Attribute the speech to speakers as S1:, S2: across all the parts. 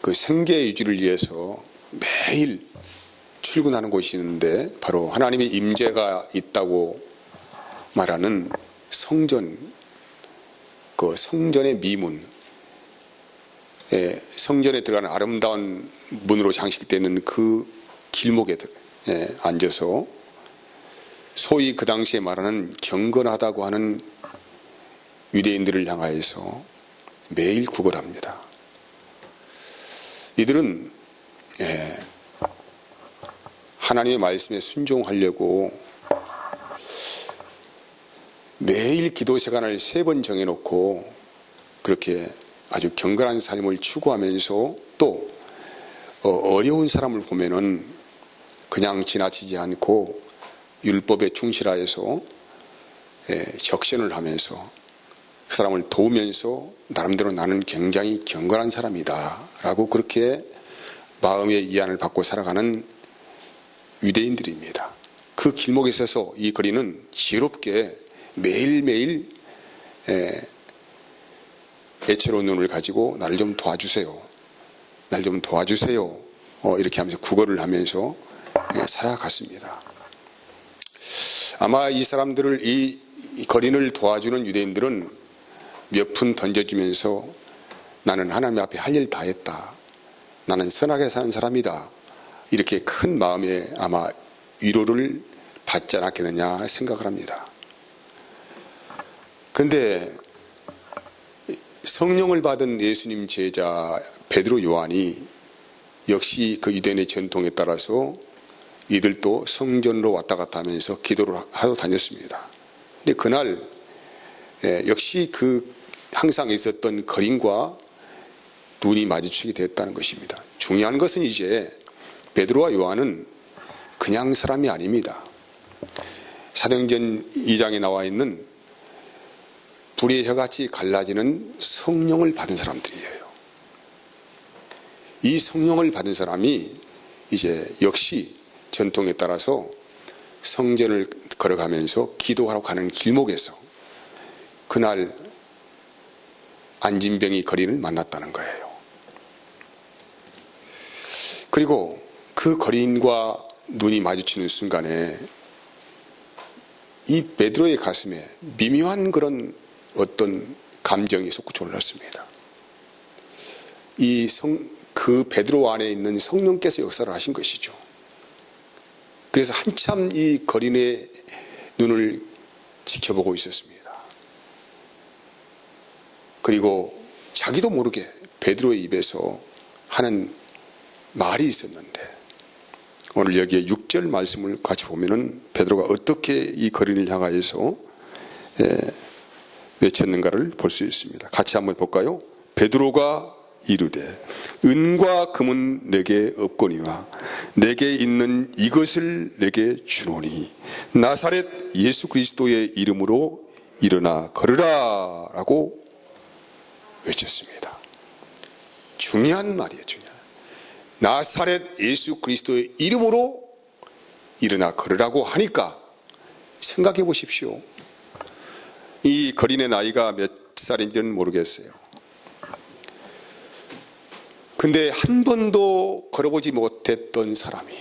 S1: 그 생계 유지를 위해서 매일 출근하는 곳이 있는데 바로 하나님의 임재가 있다고 말하는 성전, 그 성전의 미문, 성전에 들어가는 아름다운 문으로 장식되어 있는 그 길목에 앉아서 소위 그 당시에 말하는 경건하다고 하는 유대인들을 향하여서 매일 구걸합니다. 이들은 하나님의 말씀에 순종하려고 매일 기도 시간을 3번 정해놓고 그렇게 아주 경건한 삶을 추구하면서 또 어려운 사람을 보면은 그냥 지나치지 않고 율법에 충실하여서 적신을 하면서 그 사람을 도우면서 나름대로 나는 굉장히 경건한 사람이다 라고 그렇게 마음의 이안을 받고 살아가는 유대인들입니다. 그 길목에 서서 이 거리는 지혜롭게 매일매일 애처로운 눈을 가지고 나를 좀 도와주세요, 날 좀 도와주세요, 이렇게 하면서 구걸을 하면서 살아갔습니다. 아마 이 사람들을, 이 거린을 도와주는 유대인들은 몇 푼 던져주면서 나는 하나님 앞에 할 일 다 했다, 나는 선하게 사는 사람이다, 이렇게 큰 마음에 아마 위로를 받지 않았겠느냐 생각을 합니다. 그런데 성령을 받은 예수님 제자 베드로, 요한이 역시 그 유대인의 전통에 따라서 이들도 성전으로 왔다 갔다 하면서 기도를 하러 다녔습니다. 근데 그날 역시 그 항상 있었던 거린과 눈이 마주치게 됐다는 것입니다. 중요한 것은 이제 베드로와 요한은 그냥 사람이 아닙니다. 사도행전 2장에 나와 있는 불의 혀같이 갈라지는 성령을 받은 사람들이에요. 이 성령을 받은 사람이 이제 역시 전통에 따라서 성전을 걸어가면서 기도하러 가는 길목에서 그날 안진병이 거린을 만났다는 거예요. 그리고 그 거린과 눈이 마주치는 순간에 이 베드로의 가슴에 미묘한 그런 어떤 감정이 솟구쳐 올랐습니다. 그 베드로 안에 있는 성령께서 역사를 하신 것이죠. 그래서 한참 이 거린의 눈을 지켜보고 있었습니다. 그리고 자기도 모르게 베드로의 입에서 하는 말이 있었는데, 오늘 여기에 6절 말씀을 같이 보면은 베드로가 어떻게 이 거린을 향하여서 외쳤는가를 볼 수 있습니다. 같이 한번 볼까요? 베드로가 이르되 은과 금은 내게 없거니와 내게 있는 이것을 내게 주노니 나사렛 예수 그리스도의 이름으로 일어나 걸으라 라고 외쳤습니다. 중요한 말이에요. 중요한. 나사렛 예수 그리스도의 이름으로 일어나 걸으라고 하니까 생각해 보십시오. 이 거린의 나이가 몇 살인지는 모르겠어요. 근데 한 번도 걸어보지 못했던 사람이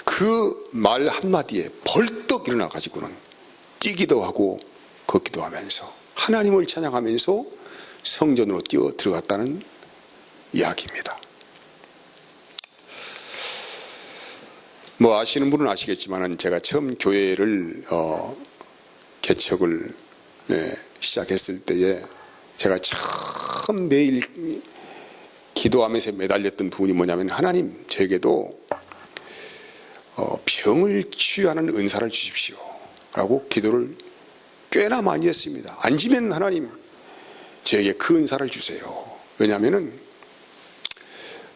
S1: 그 말 한마디에 벌떡 일어나 가지고는 뛰기도 하고 걷기도 하면서 하나님을 찬양하면서 성전으로 뛰어 들어갔다는 이야기입니다. 뭐 아시는 분은 아시겠지만 제가 처음 교회를 개척을 시작했을 때에 제가 처음 매일 기도하면서 매달렸던 부분이 뭐냐면, 하나님 저에게도 병을 치유하는 은사를 주십시오 라고 기도를 꽤나 많이 했습니다. 앉으면 하나님 저에게 그 은사를 주세요. 왜냐하면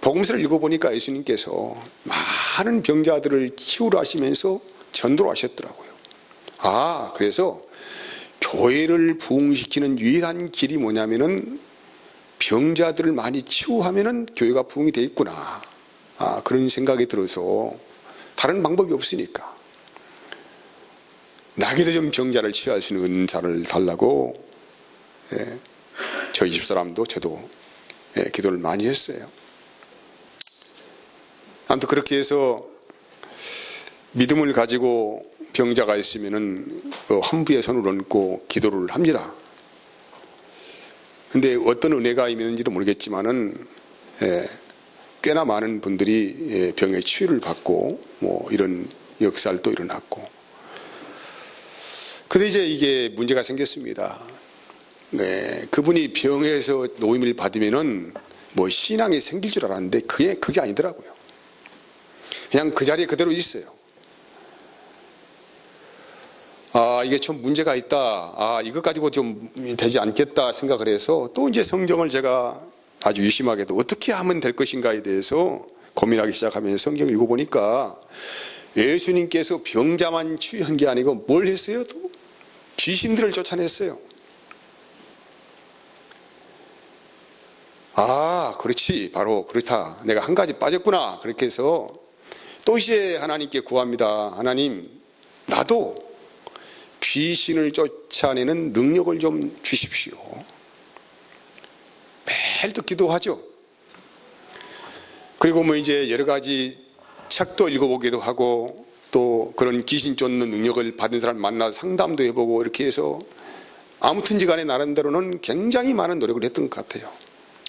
S1: 복음서를 읽어보니까 예수님께서 많은 병자들을 치유를 하시면서 전도를 하셨더라고요. 그래서 교회를 부흥시키는 유일한 길이 뭐냐면은 병자들을 많이 치유하면은 교회가 부흥이 돼 있구나. 그런 생각이 들어서 다른 방법이 없으니까 나에게도 좀 병자를 치유할 수 있는 은사를 달라고 저희 집사람도 저도 기도를 많이 했어요. 아무튼 그렇게 해서 믿음을 가지고 병자가 있으면은 환부의 손을 얹고 기도를 합니다. 근데 어떤 은혜가 있는지도 모르겠지만은 꽤나 많은 분들이 병의 치유를 받고 뭐 이런 역사도 일어났고. 근데 이제 이게 문제가 생겼습니다. 그분이 병에서 노임을 받으면은 뭐 신앙이 생길 줄 알았는데 그게 아니더라고요. 그냥 그 자리에 그대로 있어요. 이게 좀 문제가 있다. 이것 가지고 좀 되지 않겠다 생각을 해서 또 이제 성경을 제가 아주 유심하게도 어떻게 하면 될 것인가에 대해서 고민하기 시작하면서 성경을 읽어보니까 예수님께서 병자만 치유한 게 아니고 뭘 했어요? 또 귀신들을 쫓아냈어요. 그렇지. 바로 그렇다. 내가 한 가지 빠졌구나. 그렇게 해서 또 이제 하나님께 구합니다. 하나님, 나도 귀신을 쫓아내는 능력을 좀 주십시오. 매일 또 기도하죠. 그리고 뭐 이제 여러 가지 책도 읽어보기도 하고 또 그런 귀신 쫓는 능력을 받은 사람 만나서 상담도 해보고 이렇게 해서 아무튼지 간에 나름대로는 굉장히 많은 노력을 했던 것 같아요.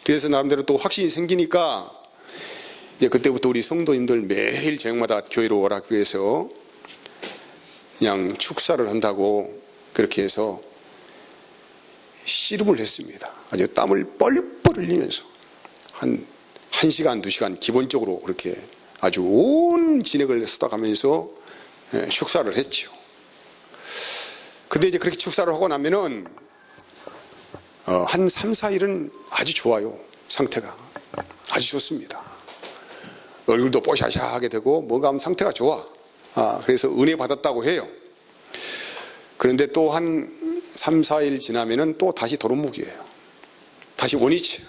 S1: 그래서 나름대로 또 확신이 생기니까 이제 그때부터 우리 성도님들 매일 저녁마다 교회로 오라고 해서 그냥 축사를 한다고 그렇게 해서 씨름을 했습니다. 아주 땀을 뻘뻘 흘리면서 한 1시간, 2시간 기본적으로 그렇게 아주 온 진액을 쏟아가면서 축사를 했죠. 근데 이제 그렇게 축사를 하고 나면은 한 3, 4일은 아주 좋아요. 상태가 아주 좋습니다. 얼굴도 뽀샤샤하게 되고 뭔가 하면 상태가 좋아. 그래서 은혜 받았다고 해요. 그런데 또 한 3, 4일 지나면은 또 다시 도루묵이에요. 다시 원위치.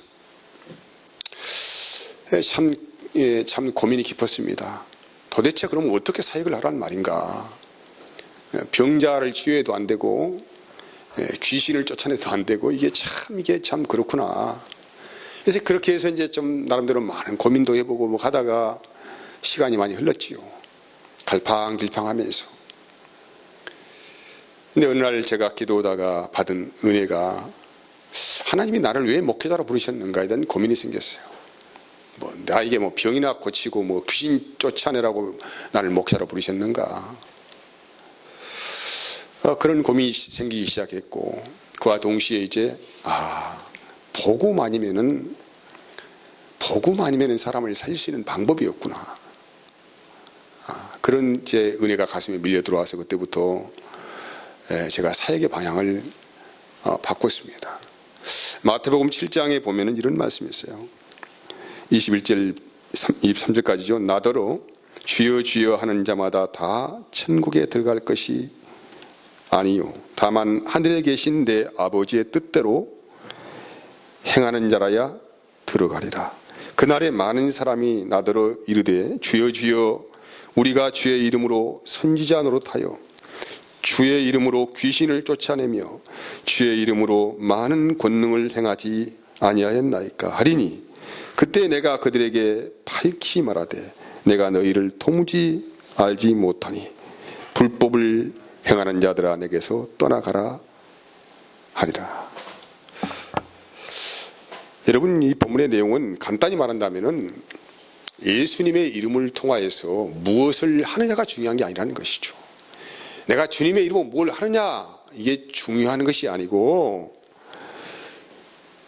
S1: 참 고민이 깊었습니다. 도대체 그럼 어떻게 사역을 하라는 말인가? 병자를 치유해도 안 되고 귀신을 쫓아내도 안 되고 이게 참 그렇구나. 그래서 그렇게 해서 이제 좀 나름대로 많은 고민도 해보고 뭐 하다가 시간이 많이 흘렀지요. 갈팡질팡하면서. 근데 어느 날 제가 기도하다가 받은 은혜가 하나님이 나를 왜 목회자로 부르셨는가에 대한 고민이 생겼어요. 뭐 나에게 뭐 병이나 고치고 뭐 귀신 쫓아내라고 나를 목회자로 부르셨는가. 그런 고민이 생기기 시작했고 그와 동시에 이제 복음 아니면은 사람을 살릴 수 있는 방법이었구나. 그런 제 은혜가 가슴에 밀려 들어와서 그때부터 제가 사역의 방향을 바꿨습니다. 마태복음 7장에 보면은 이런 말씀이 있어요. 21절 23절까지죠. 나더러 주여 주여 하는 자마다 다 천국에 들어갈 것이 아니요 다만 하늘에 계신 내 아버지의 뜻대로 행하는 자라야 들어가리라. 그날에 많은 사람이 나더러 이르되 주여 주여 우리가 주의 이름으로 선지자 노릇하여 주의 이름으로 귀신을 쫓아내며 주의 이름으로 많은 권능을 행하지 아니하였나이까 하리니 그때 내가 그들에게 밝히 말하되 내가 너희를 도무지 알지 못하니 불법을 행하는 자들아 내게서 떠나가라 하리라. 여러분 이 본문의 내용은 간단히 말한다면은 예수님의 이름을 통하여서 무엇을 하느냐가 중요한 게 아니라는 것이죠. 내가 주님의 이름으로 뭘 하느냐 이게 중요한 것이 아니고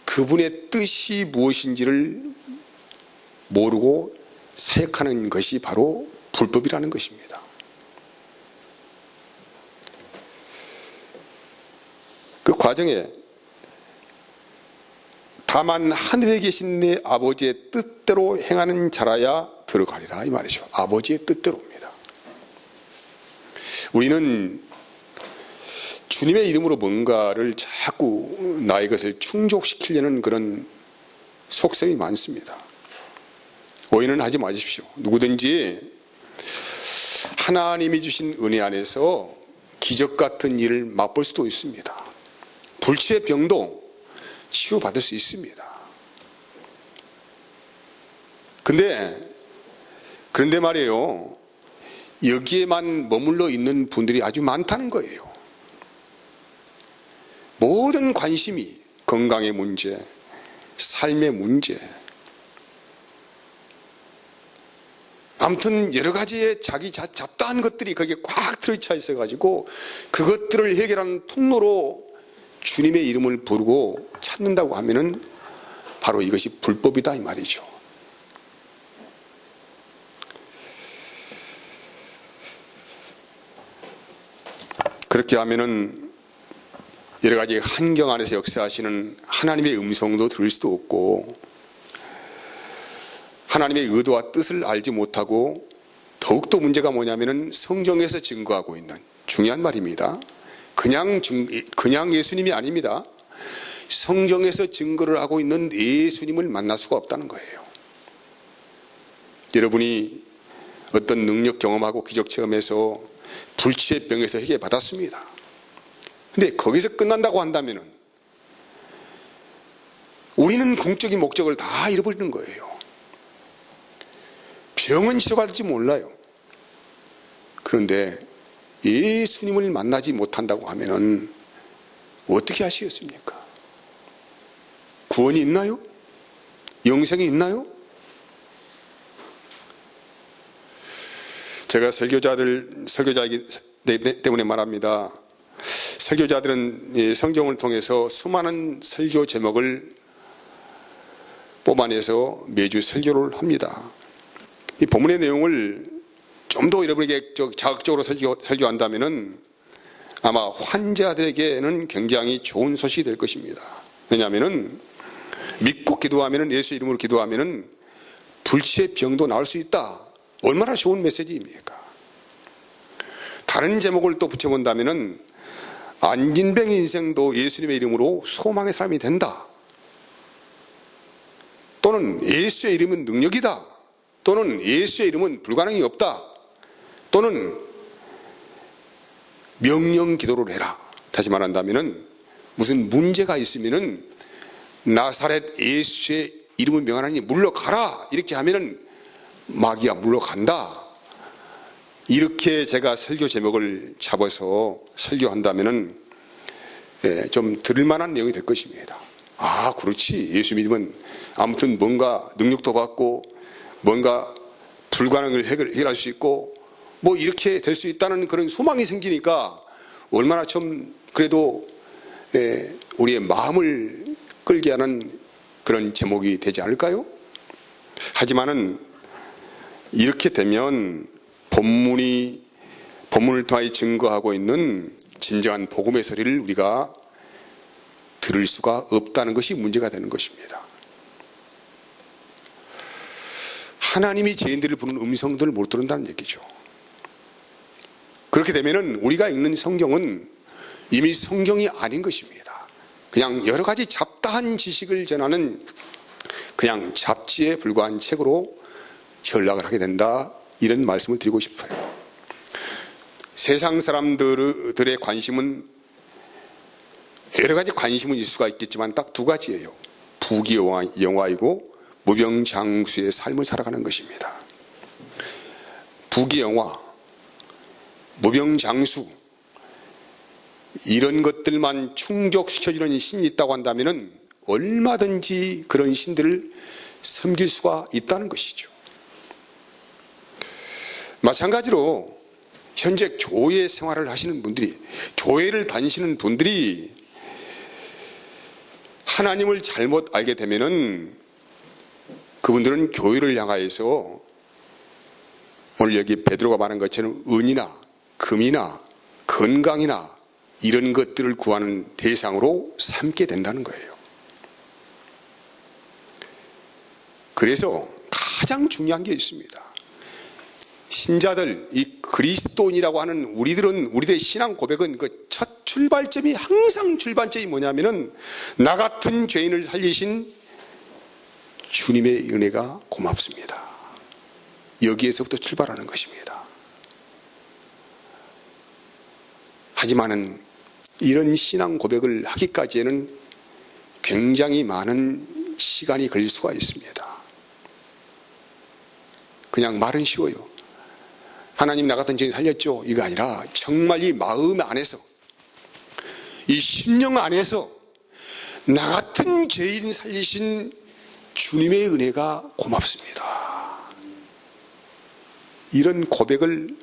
S1: 그분의 뜻이 무엇인지를 모르고 사역하는 것이 바로 불법이라는 것입니다. 그 과정에 다만 하늘에 계신 내 아버지의 뜻대로 행하는 자라야 들어가리라 이 말이죠. 아버지의 뜻대로입니다. 우리는 주님의 이름으로 뭔가를 자꾸 나의 것을 충족시키려는 그런 속셈이 많습니다. 오해는 하지 마십시오. 누구든지 하나님이 주신 은혜 안에서 기적 같은 일을 맛볼 수도 있습니다. 불치의 병도 치유받을 수 있습니다. 그런데 말이에요, 여기에만 머물러 있는 분들이 아주 많다는 거예요. 모든 관심이 건강의 문제, 삶의 문제, 아무튼 여러 가지의 자기 잡다한 것들이 거기에 꽉 들어차 있어가지고 그것들을 해결하는 통로로 주님의 이름을 부르고 찾는다고 하면은 바로 이것이 불법이다 이 말이죠. 그렇게 하면은 여러 가지 환경 안에서 역사하시는 하나님의 음성도 들을 수도 없고, 하나님의 의도와 뜻을 알지 못하고, 더욱더 문제가 뭐냐면은 성경에서 증거하고 있는, 중요한 말입니다. 그냥 예수님이 아닙니다. 성경에서 증거를 하고 있는 예수님을 만날 수가 없다는 거예요. 여러분이 어떤 능력 경험하고 기적 체험에서 불치의 병에서 해결받았습니다. 근데 거기서 끝난다고 한다면은 우리는 궁극적인 목적을 다 잃어버리는 거예요. 병은 치료받을지 몰라요. 그런데 예수님을 만나지 못한다고 하면은 어떻게 하시겠습니까? 구원이 있나요? 영생이 있나요? 제가 설교자이기 때문에 말합니다. 설교자들은 성경을 통해서 수많은 설교 제목을 뽑아내서 매주 설교를 합니다. 이 본문의 내용을 좀 더 여러분에게 자극적으로 설교한다면은 아마 환자들에게는 굉장히 좋은 소식이 될 것입니다. 왜냐하면은 믿고 기도하면은, 예수 이름으로 기도하면은 불치의 병도 나을 수 있다. 얼마나 좋은 메시지입니까? 다른 제목을 또 붙여본다면은 안진뱅이 인생도 예수님의 이름으로 소망의 사람이 된다. 또는 예수의 이름은 능력이다. 또는 예수의 이름은 불가능이 없다. 또는 명령 기도를 해라. 다시 말한다면은 무슨 문제가 있으면은 나사렛 예수의 이름을 명하나니 물러가라. 이렇게 하면은 마귀가 물러간다. 이렇게 제가 설교 제목을 잡아서 설교한다면은 좀 들을만한 내용이 될 것입니다. 아, 그렇지. 예수 믿으면 아무튼 뭔가 능력도 받고 뭔가 불가능을 해결할 수 있고 뭐 이렇게 될 수 있다는 그런 소망이 생기니까 얼마나 좀 그래도 우리의 마음을 끌게 하는 그런 제목이 되지 않을까요? 하지만은 이렇게 되면 본문을 통하여 증거하고 있는 진정한 복음의 소리를 우리가 들을 수가 없다는 것이 문제가 되는 것입니다. 하나님이 죄인들을 부르는 음성들을 못 들은다는 얘기죠. 그렇게 되면은 우리가 읽는 성경은 이미 성경이 아닌 것입니다. 그냥 여러 가지 잡다한 지식을 전하는 그냥 잡지에 불과한 책으로 전락을 하게 된다. 이런 말씀을 드리고 싶어요. 세상 사람들의 관심은 여러 가지 관심은 있을 수가 있겠지만 딱 두 가지예요. 부귀영화이고 무병장수의 삶을 살아가는 것입니다. 부귀영화, 무병장수 이런 것들만 충족시켜주는 신이 있다고 한다면 얼마든지 그런 신들을 섬길 수가 있다는 것이죠. 마찬가지로 현재 교회 생활을 하시는 분들이, 교회를 다니시는 분들이 하나님을 잘못 알게 되면은 그분들은 교회를 향하여서 오늘 여기 베드로가 말한 것처럼 은이나 금이나 건강이나 이런 것들을 구하는 대상으로 삼게 된다는 거예요. 그래서 가장 중요한 게 있습니다. 신자들, 이 그리스도인이라고 하는 우리들의 신앙 고백은 그 첫 출발점이, 항상 출발점이 뭐냐면은 나 같은 죄인을 살리신 주님의 은혜가 고맙습니다. 여기에서부터 출발하는 것입니다. 하지만은 이런 신앙 고백을 하기까지에는 굉장히 많은 시간이 걸릴 수가 있습니다. 그냥 말은 쉬워요. 하나님 나 같은 죄인 살렸죠. 이거 아니라 정말 이 마음 안에서, 이 심령 안에서 나 같은 죄인 살리신 주님의 은혜가 고맙습니다. 이런 고백을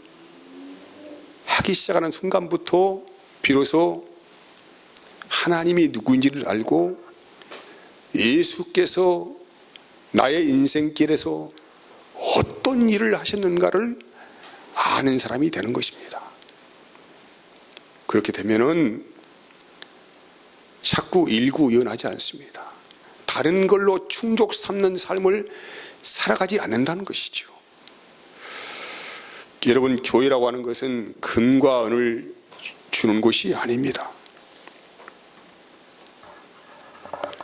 S1: 하기 시작하는 순간부터 비로소 하나님이 누구인지를 알고 예수께서 나의 인생길에서 어떤 일을 하셨는가를 아는 사람이 되는 것입니다. 그렇게 되면은 자꾸 일구연하지 않습니다. 다른 걸로 충족 삼는 삶을 살아가지 않는다는 것이죠. 여러분, 교회라고 하는 것은 금과 은을 주는 곳이 아닙니다.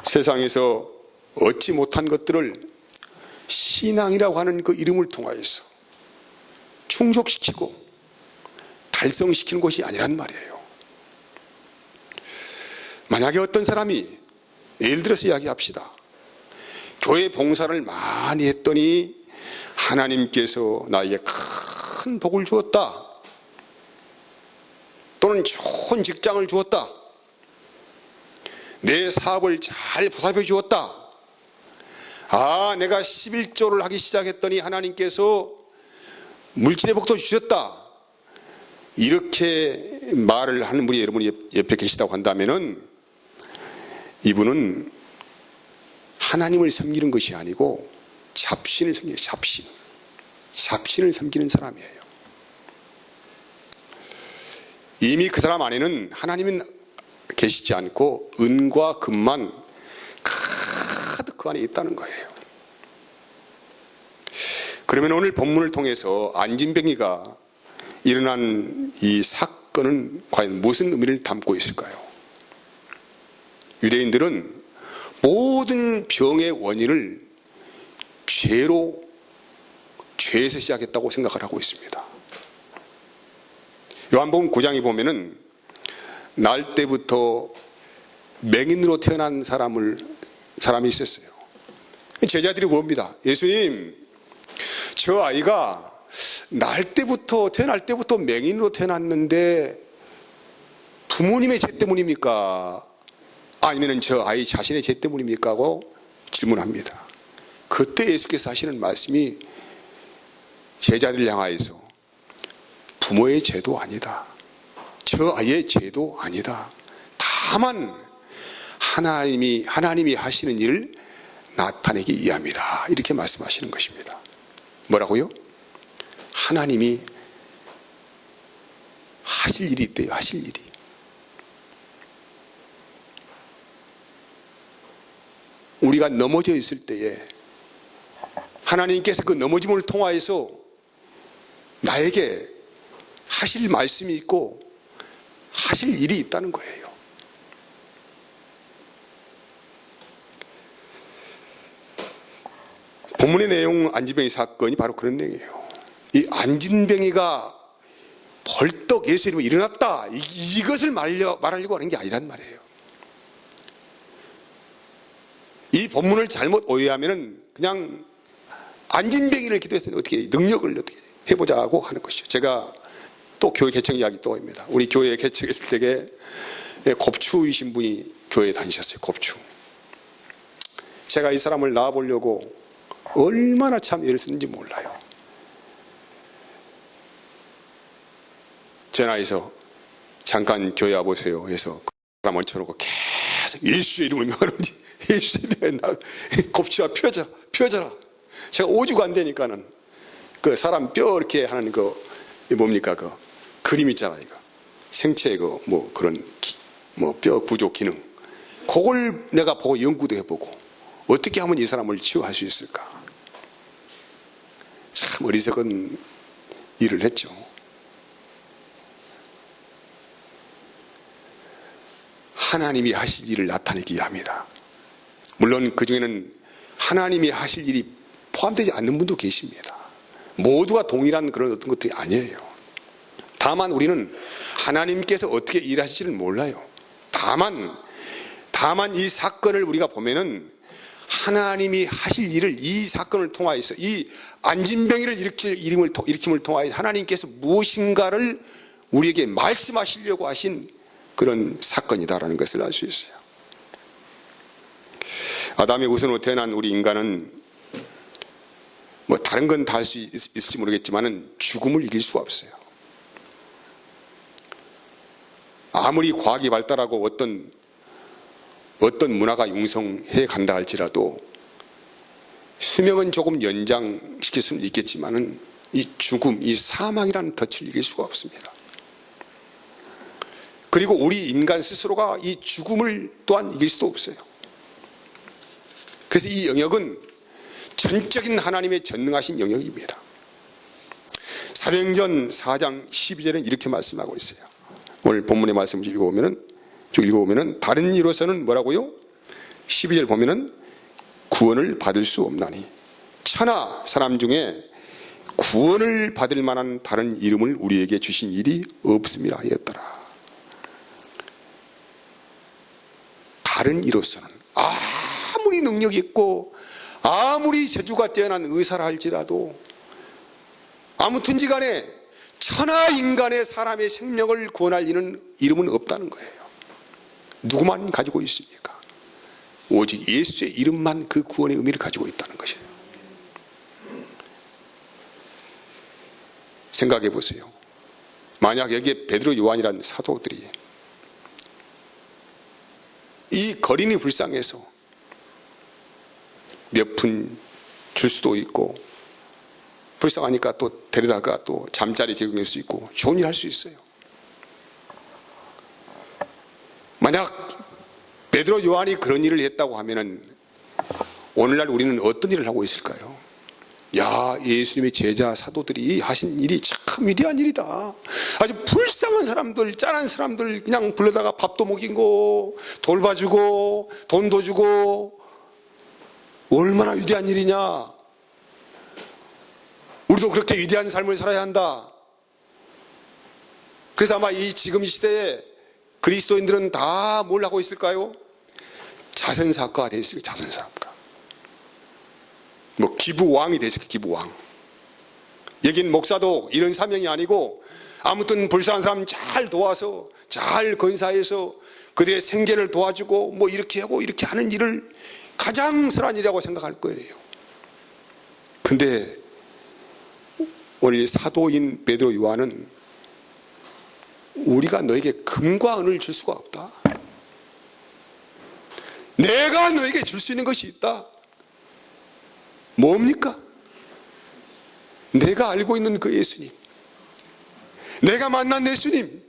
S1: 세상에서 얻지 못한 것들을 신앙이라고 하는 그 이름을 통하여서 충족시키고 달성시키는 것이 아니란 말이에요. 만약에 어떤 사람이, 예를 들어서 이야기합시다. 교회 봉사를 많이 했더니 하나님께서 나에게 큰 복을 주었다, 또는 좋은 직장을 주었다, 내 사업을 잘 보살펴 주었다, 내가 11조를 하기 시작했더니 하나님께서 물질의 복도 주셨다, 이렇게 말을 하는 분이 여러분이 옆에 계시다고 한다면은 이분은 하나님을 섬기는 것이 아니고 잡신을 섬기는, 잡신을 섬기는 사람이에요. 이미 그 사람 안에는 하나님은 계시지 않고 은과 금만 가득 그 안에 있다는 거예요. 그러면 오늘 본문을 통해서 안진뱅이가 일어난 이 사건은 과연 무슨 의미를 담고 있을까요? 유대인들은 모든 병의 원인을 죄에서 시작했다고 생각을 하고 있습니다. 요한복음 9장에 보면은 날 때부터 맹인으로 태어난 사람이 있었어요. 제자들이 봅니다. 예수님, 저 아이가 태어날 때부터 맹인으로 태어났는데 부모님의 죄 때문입니까? 아니면 저 아이 자신의 죄 때문입니까? 하고 질문합니다. 그때 예수께서 하시는 말씀이 제자들 향하여서 부모의 죄도 아니다, 저 아이의 죄도 아니다, 다만 하나님이 하시는 일을 나타내기 위함이다, 이렇게 말씀하시는 것입니다. 뭐라고요? 하나님이 하실 일이 있대요. 하실 일이. 우리가 넘어져 있을 때에 하나님께서 그 넘어짐을 통하여서 나에게 하실 말씀이 있고 하실 일이 있다는 거예요. 본문의 내용, 안진뱅이 사건이 바로 그런 내용이에요. 이 안진뱅이가 벌떡 예수 이름으로 일어났다, 이것을 말하려고 하는 게 아니란 말이에요. 이 본문을 잘못 오해하면 그냥 안진뱅이를 기도해서 어떻게 능력을 어떻게 해보자고 하는 것이죠. 제가 또 교회 개척 이야기 또 합니다. 우리 교회 개척했을 때에 곱추이신 분이 교회에 다니셨어요. 곱추. 제가 이 사람을 낳아보려고 얼마나 참 애를 쓰는지 몰라요. 전화해서 잠깐 교회 와보세요 해서 그 사람 얹혀놓고 계속 예수의 이름을 명하는지, 예수의 이름에 곱추와 펴져라. 제가 5주가 안 되니까는 그 사람 뼈 이렇게 하는 그 뭡니까, 그 그림 있잖아요. 이거 생체 그런 뼈 구조 기능, 그걸 내가 보고 연구도 해보고 어떻게 하면 이 사람을 치유할 수 있을까. 참 어리석은 일을 했죠. 하나님이 하실 일을 나타내기 위함이다. 물론 그 중에는 하나님이 하실 일이 포함되지 않는 분도 계십니다. 모두가 동일한 그런 어떤 것들이 아니에요. 다만 우리는 하나님께서 어떻게 일하실지를 몰라요. 다만 다만 이 사건을 우리가 보면은 하나님이 하실 일을 이 사건을 통하여서, 이 안진병이를 일으킴을 통하여 하나님께서 무엇인가를 우리에게 말씀하시려고 하신 그런 사건이다라는 것을 알 수 있어요. 아담의 우선으로 태어난 우리 인간은 뭐 다른 건 다 할 수 있을지 모르겠지만은 죽음을 이길 수가 없어요. 아무리 과학이 발달하고 어떤 문화가 융성해 간다 할지라도 수명은 조금 연장시킬 수는 있겠지만은 이 죽음, 이 사망이라는 덫을 이길 수가 없습니다. 그리고 우리 인간 스스로가 이 죽음을 또한 이길 수도 없어요. 그래서 이 영역은 전적인 하나님의 전능하신 영역입니다. 사도행전 4장 12절은 이렇게 말씀하고 있어요. 오늘 본문의 말씀을 읽어보면은 다른 이로서는 뭐라고요? 12절 보면은 구원을 받을 수 없나니, 천하 사람 중에 구원을 받을 만한 다른 이름을 우리에게 주신 일이 없음이라 하였더라. 다른 이로서는, 아무리 능력이 있고 아무리 재주가 뛰어난 의사라 할지라도, 아무튼지 간에 천하 인간의 사람의 생명을 구원할 이름은 없다는 거예요. 누구만 가지고 있습니까? 오직 예수의 이름만 그 구원의 의미를 가지고 있다는 것이에요. 생각해 보세요. 만약 여기에 베드로, 요한이라는 사도들이 이 거린이 불쌍해서 몇 푼 줄 수도 있고, 불쌍하니까 또 데려다가 또 잠자리 제공할 수 있고 좋은 일 할 수 있어요. 만약 베드로, 요한이 그런 일을 했다고 하면은 오늘날 우리는 어떤 일을 하고 있을까요? 야, 예수님의 제자 사도들이 하신 일이 참 위대한 일이다. 아주 불쌍한 사람들, 짠한 사람들 그냥 불러다가 밥도 먹이고 돌봐주고 돈도 주고, 얼마나 위대한 일이냐. 우리도 그렇게 위대한 삶을 살아야 한다. 그래서 아마 지금 이 시대에 그리스도인들은 다 뭘 하고 있을까요? 자선사업가가 되어 있을 거예요. 자선사업가. 뭐 기부왕이 되어 있을 거예요. 기부왕. 여긴 목사도 이런 사명이 아니고, 아무튼 불쌍한 사람 잘 도와서, 잘 건사해서 그들의 생계를 도와주고 뭐 이렇게 하고 이렇게 하는 일을 가장 선한 일이라고 생각할 거예요. 근데 오늘 사도인 베드로, 요한은 우리가 너에게 금과 은을 줄 수가 없다. 내가 너에게 줄 수 있는 것이 있다. 뭡니까? 내가 알고 있는 그 예수님, 내가 만난 예수님,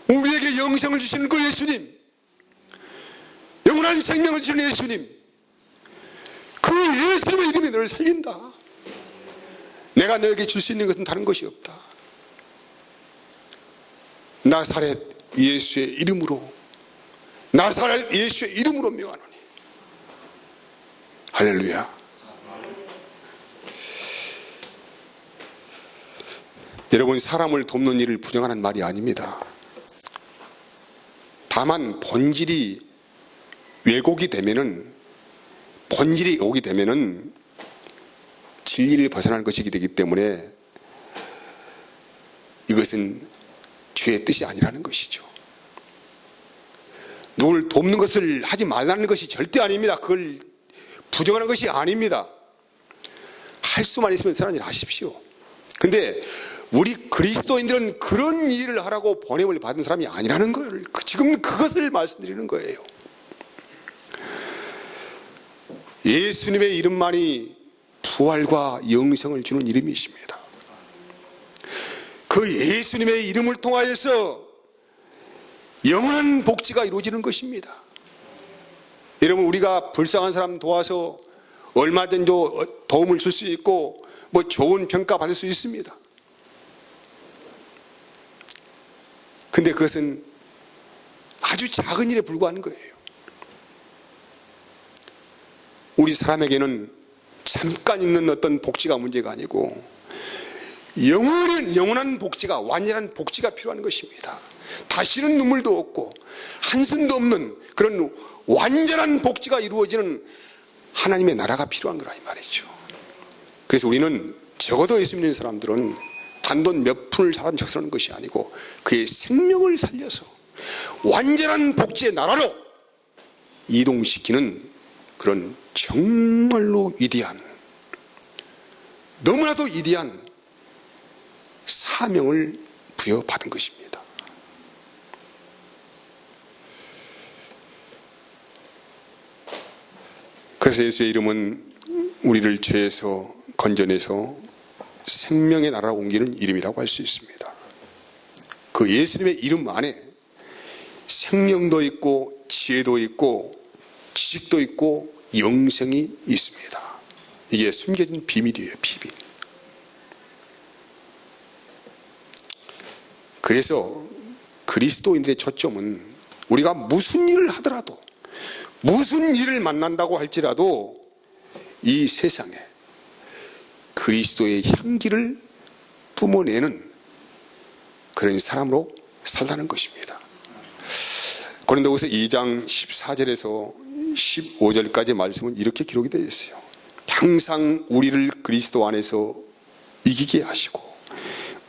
S1: 우리에게 영생을 주시는 그 예수님, 영원한 생명을 주시는 예수님, 그 예수님의 이름이 너를 살린다. 내가 너에게 줄 수 있는 것은 다른 것이 없다. 나사렛 예수의 이름으로, 나사렛 예수의 이름으로 명하노니. 할렐루야. 여러분, 사람을 돕는 일을 부정하는 말이 아닙니다. 다만 본질이 왜곡이 되면은, 본질이 오게 되면은 진리를 벗어나는 것이기 되기 때문에 이것은 주의 뜻이 아니라는 것이죠. 누굴 돕는 것을 하지 말라는 것이 절대 아닙니다. 그걸 부정하는 것이 아닙니다. 할 수만 있으면 선한 일 하십시오. 근데 우리 그리스도인들은 그런 일을 하라고 보냄을 받은 사람이 아니라는 거예요. 지금 그것을 말씀드리는 거예요. 예수님의 이름만이 부활과 영생을 주는 이름이십니다. 그 예수님의 이름을 통하여서 영원한 복지가 이루어지는 것입니다. 여러분, 우리가 불쌍한 사람 도와서 얼마든지 도움을 줄 수 있고 뭐 좋은 평가 받을 수 있습니다. 근데 그것은 아주 작은 일에 불과한 거예요. 우리 사람에게는 잠깐 있는 어떤 복지가 문제가 아니고 영원한 복지가, 완전한 복지가 필요한 것입니다. 다시는 눈물도 없고 한숨도 없는 그런 완전한 복지가 이루어지는 하나님의 나라가 필요한 거라 이 말이죠. 그래서 우리는 적어도 예수 믿는 사람들은 단돈 몇 푼을 자랑스러운 것이 아니고 그의 생명을 살려서 완전한 복지의 나라로 이동시키는 그런 정말로 위대한, 너무나도 위대한 사명을 부여받은 것입니다. 그래서 예수의 이름은 우리를 죄에서 건져내서 생명의 나라로 옮기는 이름이라고 할 수 있습니다. 그 예수님의 이름 안에 생명도 있고 지혜도 있고 지식도 있고 영생이 있습니다. 이게 숨겨진 비밀이에요. 비밀. 그래서 그리스도인들의 초점은 우리가 무슨 일을 하더라도, 무슨 일을 만난다고 할지라도 이 세상에 그리스도의 향기를 뿜어내는 그런 사람으로 살라는 것입니다. 고린도후서 2장 14절에서 15절까지 말씀은 이렇게 기록이 되어 있어요. 항상 우리를 그리스도 안에서 이기게 하시고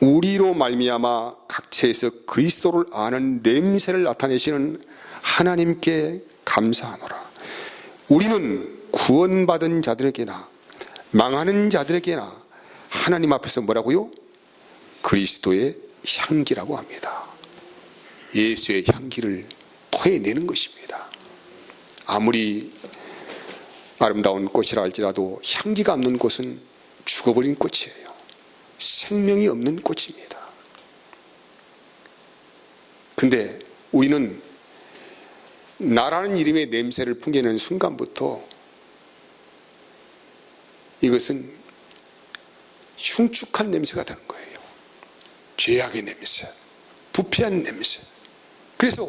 S1: 우리로 말미암아 각처에서 그리스도를 아는 냄새를 나타내시는 하나님께 감사하노라. 우리는 구원받은 자들에게나 망하는 자들에게나 하나님 앞에서 뭐라고요? 그리스도의 향기라고 합니다. 예수의 향기를 토해내는 것입니다. 아무리 아름다운 꽃이라 할지라도 향기가 없는 꽃은 죽어버린 꽃이에요. 생명이 없는 꽃입니다. 근데 우리는 나라는 이름의 냄새를 풍기는 순간부터 이것은 흉측한 냄새가 되는 거예요. 죄악의 냄새, 부패한 냄새. 그래서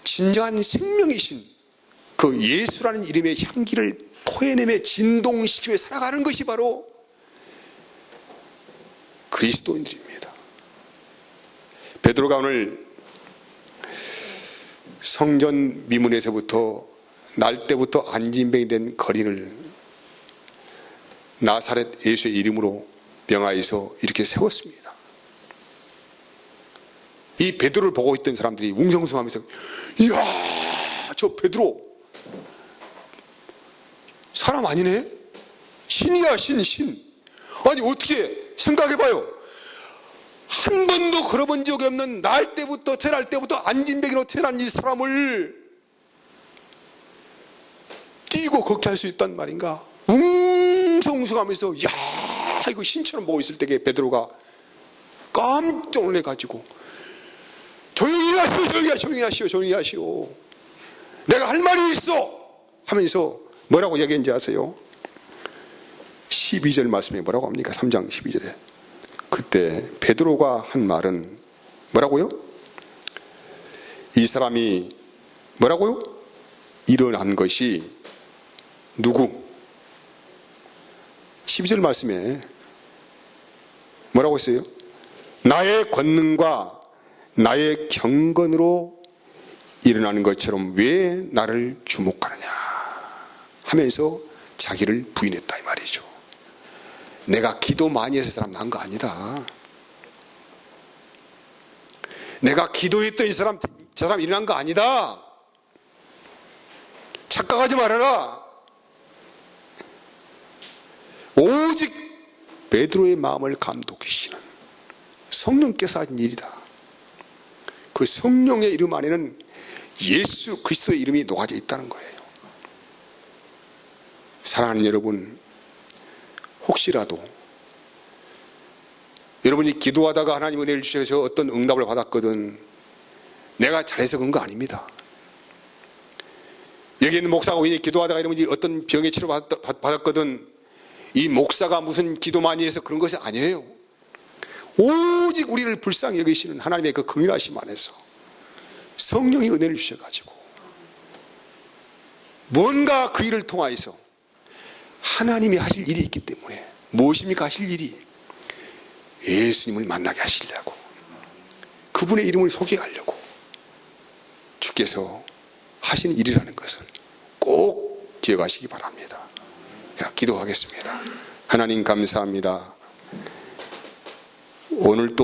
S1: 진정한 생명이신 그 예수라는 이름의 향기를 토해내며 진동시키며 살아가는 것이 바로 그리스도인들입니다. 베드로가 오늘 성전 미문에서부터 날 때부터 안진병이 된 거린을 나사렛 예수의 이름으로 명하여서 이렇게 세웠습니다. 이 베드로를 보고 있던 사람들이 웅성숭하면서 이야, 저 베드로 사람 아니네? 신이야, 신. 아니 어떻게 생각해봐요. 한 번도 걸어본 적이 없는 날 때부터 태어날 때부터 안진뱅이로 태어난 이 사람을 뛰고 걷게 할 수 있단 말인가. 웅성숭하면서 야, 이거 신처럼 보고 있을 때에 베드로가 깜짝 놀래가지고 조용히 하시오. 내가 할 말이 있어 하면서 뭐라고 얘기했는지 아세요? 12절 말씀에 뭐라고 합니까? 3장 12절에 그때 베드로가 한 말은 뭐라고요? 이 사람이 뭐라고요? 일어난 것이 누구? 12절 말씀에 뭐라고 했어요? 나의 권능과 나의 경건으로 일어나는 것처럼 왜 나를 주목하느냐 하면서 자기를 부인했다 이 말이죠. 내가 기도 많이 해서 사람 난 거 아니다. 내가 기도했던 이 사람, 저 사람 일어난 거 아니다. 착각하지 말아라. 오직 베드로의 마음을 감독하시는 성령께서 하신 일이다. 그 성령의 이름 안에는 예수 그리스도의 이름이 녹아져 있다는 거예요. 사랑하는 여러분, 혹시라도 여러분이 기도하다가 하나님 은혜를 주셔서 어떤 응답을 받았거든 내가 잘해서 그런 거 아닙니다. 여기 있는 목사가 왜 기도하다가 여러분이 어떤 병에 치료받았거든 이 목사가 무슨 기도 많이 해서 그런 것이 아니에요. 오직 우리를 불쌍히 여기시는 하나님의 그 긍휼하심 안에서 성령이 은혜를 주셔가지고 뭔가 그 일을 통하여서 하나님이 하실 일이 있기 때문에 무엇입니까? 하실 일이 예수님을 만나게 하시려고 그분의 이름을 소개하려고 주께서 하신 일이라는 것을 꼭 기억하시기 바랍니다. 기도하겠습니다. 하나님 감사합니다. 오늘 또